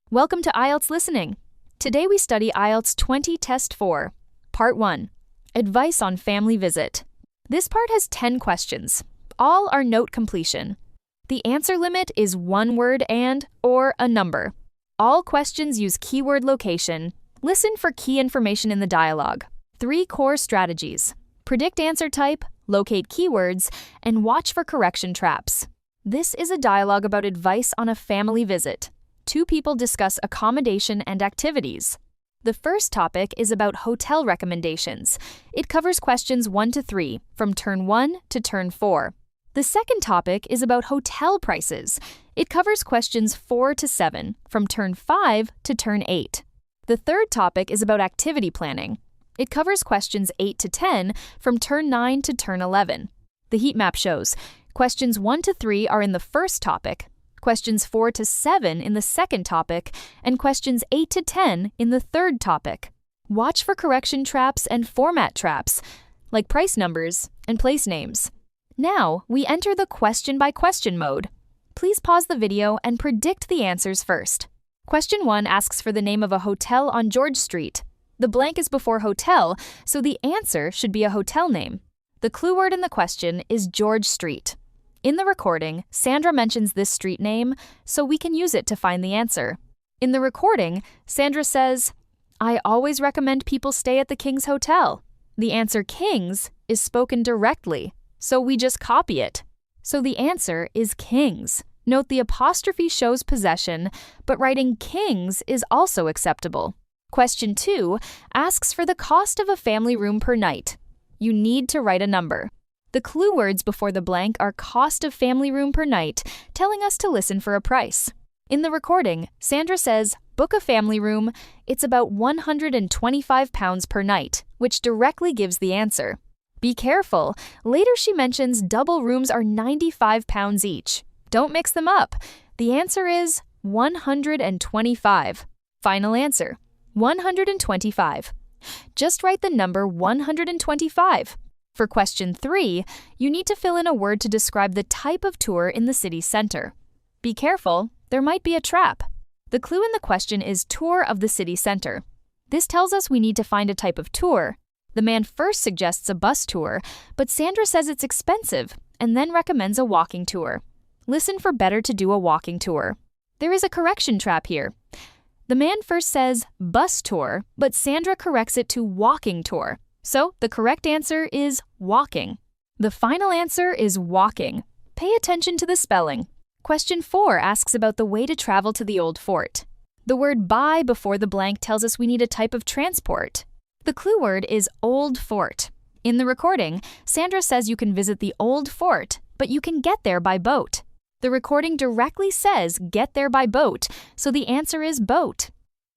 Welcome to IELTS Listening. Today we study IELTS 20 Test 4, Part 1, Advice on Family Visit. This part has 10 questions. All are note completion. The answer limit is one word and/or a number. All questions use keyword location. Listen for key information in the dialogue. 3 core strategies: predict answer type, locate keywords, and watch for correction traps. This is a dialogue about advice on a family visit. 2 people discuss accommodation and activities. The first topic is about hotel recommendations. It covers questions 1 to 3, from turn 1 to turn 4. The second topic is about hotel prices. It covers questions 4 to 7, from turn 5 to turn 8. The third topic is about activity planning. It covers questions 8 to 10, from turn 9 to turn 11. The heat map shows questions 1 to 3 are in the first topic, questions 4 to 7 in the second topic, and questions 8 to 10 in the third topic. Watch for correction traps and format traps, like price numbers and place names. Now, we enter the question-by-question mode. Please pause the video and predict the answers first. Question 1 asks for the name of a hotel on George Street. The blank is before hotel, so the answer should be a hotel name. The clue word in the question is George Street. In the recording, Sandra mentions this street name, so we can use it to find the answer. In the recording, Sandra says, "I always recommend people stay at the King's Hotel." The answer King's is spoken directly, so we just copy it. So the answer is King's. Note the apostrophe shows possession, but writing King's is also acceptable. Question 2 asks for the cost of a family room per night. You need to write a number. The clue words before the blank are cost of family room per night, telling us to listen for a price. In the recording, Sandra says, book a family room, it's about £125 per night, which directly gives the answer. Be careful, later she mentions double rooms are £95 each. Don't mix them up. The answer is 125. Final answer, 125. Just write the number 125. For question 3, you need to fill in a word to describe the type of tour in the city center. Be careful, there might be a trap. The clue in the question is tour of the city center. This tells us we need to find a type of tour. The man first suggests a bus tour, but Sandra says it's expensive and then recommends a walking tour. Listen for better to do a walking tour. There is a correction trap here. The man first says bus tour, but Sandra corrects it to walking tour. So the correct answer is walking. The final answer is walking. Pay attention to the spelling. Question 4 asks about the way to travel to the Old Fort. The word by before the blank tells us we need a type of transport. The clue word is Old Fort. In the recording, Sandra says you can visit the Old Fort, but you can get there by boat. The recording directly says get there by boat, so the answer is boat.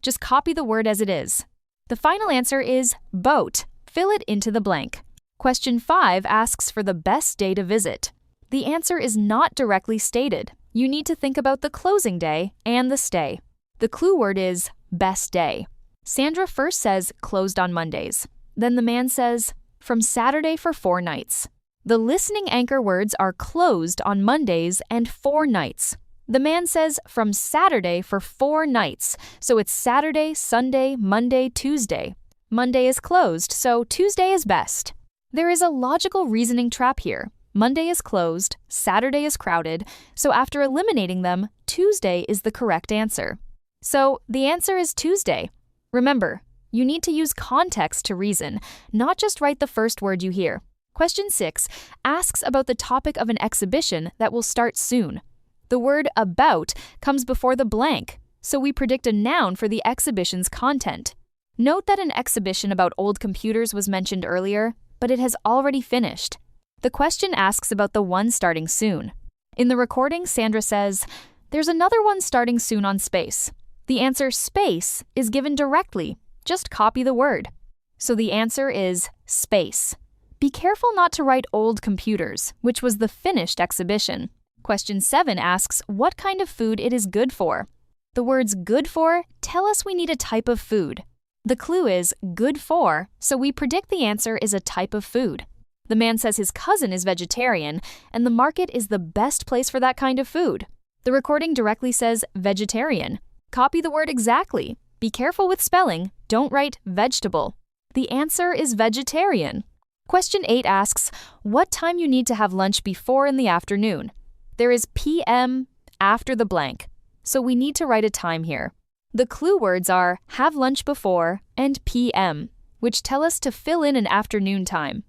Just copy the word as it is. The final answer is boat. Fill it into the blank. Question 5 asks for the best day to visit. The answer is not directly stated. You need to think about the closing day and the stay. The clue word is best day. Sandra first says closed on Mondays. Then the man says from Saturday for 4 nights. The listening anchor words are closed on Mondays and 4 nights. The man says from Saturday for 4 nights, so it's Saturday, Sunday, Monday, Tuesday. Monday is closed, so Tuesday is best. There is a logical reasoning trap here. Monday is closed, Saturday is crowded, so after eliminating them, Tuesday is the correct answer. So the answer is Tuesday. Remember, you need to use context to reason, not just write the first word you hear. Question 6 asks about the topic of an exhibition that will start soon. The word about comes before the blank, so we predict a noun for the exhibition's content. Note that an exhibition about old computers was mentioned earlier, but it has already finished. The question asks about the one starting soon. In the recording, Sandra says, there's another one starting soon on space. The answer space is given directly. Just copy the word. So the answer is space. Be careful not to write old computers, which was the finished exhibition. Question 7 asks what kind of food it is good for. The words good for tell us we need a type of food. The clue is good for, so we predict the answer is a type of food. The man says his cousin is vegetarian, and the market is the best place for that kind of food. The recording directly says vegetarian. Copy the word exactly. Be careful with spelling. Don't write vegetable. The answer is vegetarian. Question 8 asks, what time you need to have lunch before in the afternoon? There is PM after the blank, so we need to write a time here. The clue words are have lunch before and PM, which tell us to fill in an afternoon time.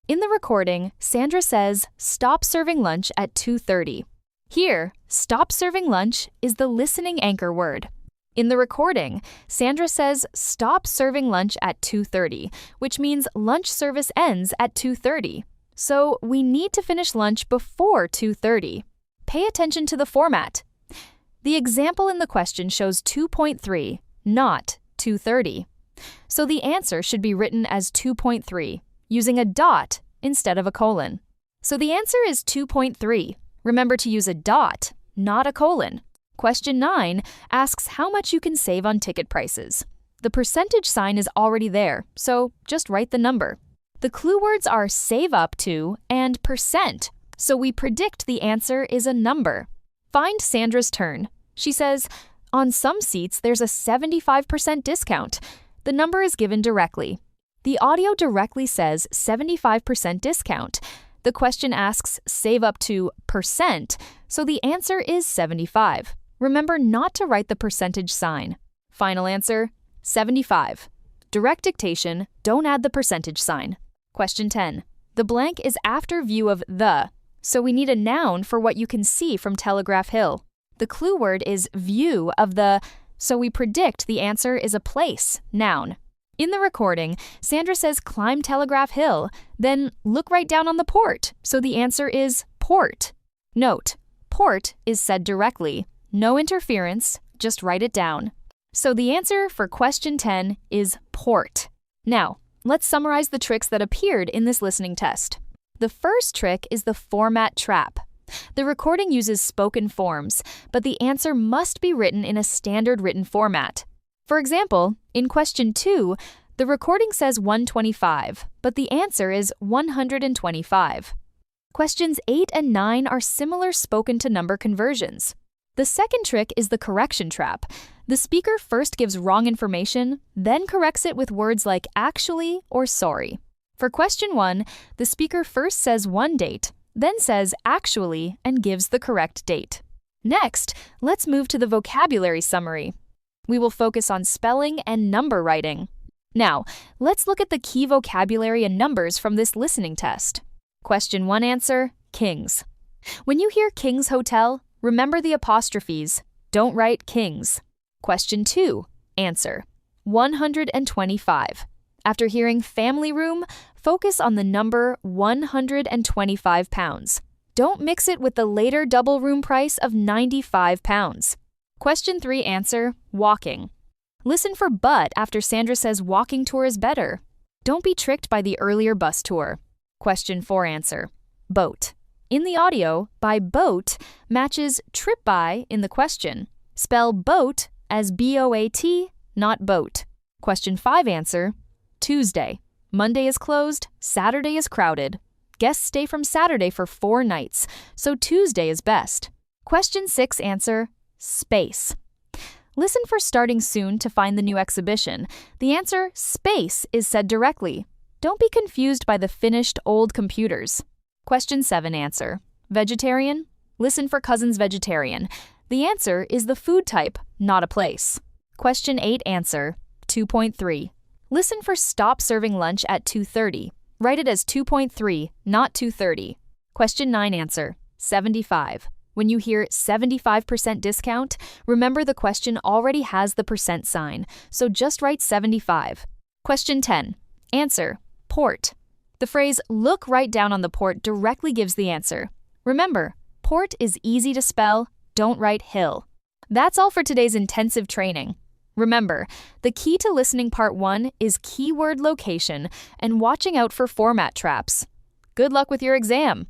In the recording, Sandra says, stop serving lunch at 2:30. Here, stop serving lunch is the listening anchor word. In the recording, Sandra says, stop serving lunch at 2:30, which means lunch service ends at 2:30. So we need to finish lunch before 2:30. Pay attention to the format. The example in the question shows 2.3, not 2:30. So the answer should be written as 2.3, using a dot instead of a colon. So the answer is 2.3. Remember to use a dot, not a colon. Question 9 asks how much you can save on ticket prices. The percentage sign is already there, so just write the number. The clue words are save up to and percent, so we predict the answer is a number. Find Sandra's turn. She says, on some seats there's a 75% discount. The number is given directly. The audio directly says 75% discount. The question asks save up to percent, so the answer is 75. Remember not to write the percentage sign. Final answer, 75. Direct dictation, don't add the percentage sign. Question 10. The blank is after view of the, so we need a noun for what you can see from Telegraph Hill. The clue word is view of the, so we predict the answer is a place, noun. In the recording, Sandra says climb Telegraph Hill, then look right down on the port, so the answer is port. Note, port is said directly. No interference, just write it down. So the answer for question 10 is port. Now, let's summarize the tricks that appeared in this listening test. The first trick is the format trap. The recording uses spoken forms, but the answer must be written in a standard written format. For example, in question 2, the recording says 125, but the answer is 125. Questions 8 and 9 are similar spoken-to-number conversions. The second trick is the correction trap. The speaker first gives wrong information, then corrects it with words like actually or sorry. For question 1, the speaker first says one date, then says actually and gives the correct date. Next, let's move to the vocabulary summary. We will focus on spelling and number writing. Now, let's look at the key vocabulary and numbers from this listening test. Question 1 answer, Kings. When you hear Kings Hotel, remember the apostrophes. Don't write Kings. Question 2 answer, 125. After hearing family room, focus on the number 125 pounds. Don't mix it with the later double room price of 95 pounds. Question 3 answer, walking. Listen for but after Sandra says walking tour is better. Don't be tricked by the earlier bus tour. Question 4 answer, boat. In the audio, by boat matches trip by in the question. Spell boat as B-O-A-T, not boat. Question 5 answer, Tuesday. Monday is closed, Saturday is crowded. Guests stay from Saturday for 4 nights, so Tuesday is best. Question 6 answer, space. Listen for starting soon to find the new exhibition. The answer, space, is said directly. Don't be confused by the finished old computers. Question 7 answer, vegetarian. Listen for cousins vegetarian. The answer is the food type, not a place. Question 8 answer, 2.3. Listen for stop serving lunch at 2:30. Write it as 2.3, not 2:30. Question 9 answer, 75. When you hear 75% discount, remember the question already has the percent sign, so just write 75. Question 10. Answer, port. The phrase, look right down on the port directly gives the answer. Remember, port is easy to spell, don't write hill. That's all for today's intensive training. Remember, the key to listening part 1 is keyword location and watching out for format traps. Good luck with your exam!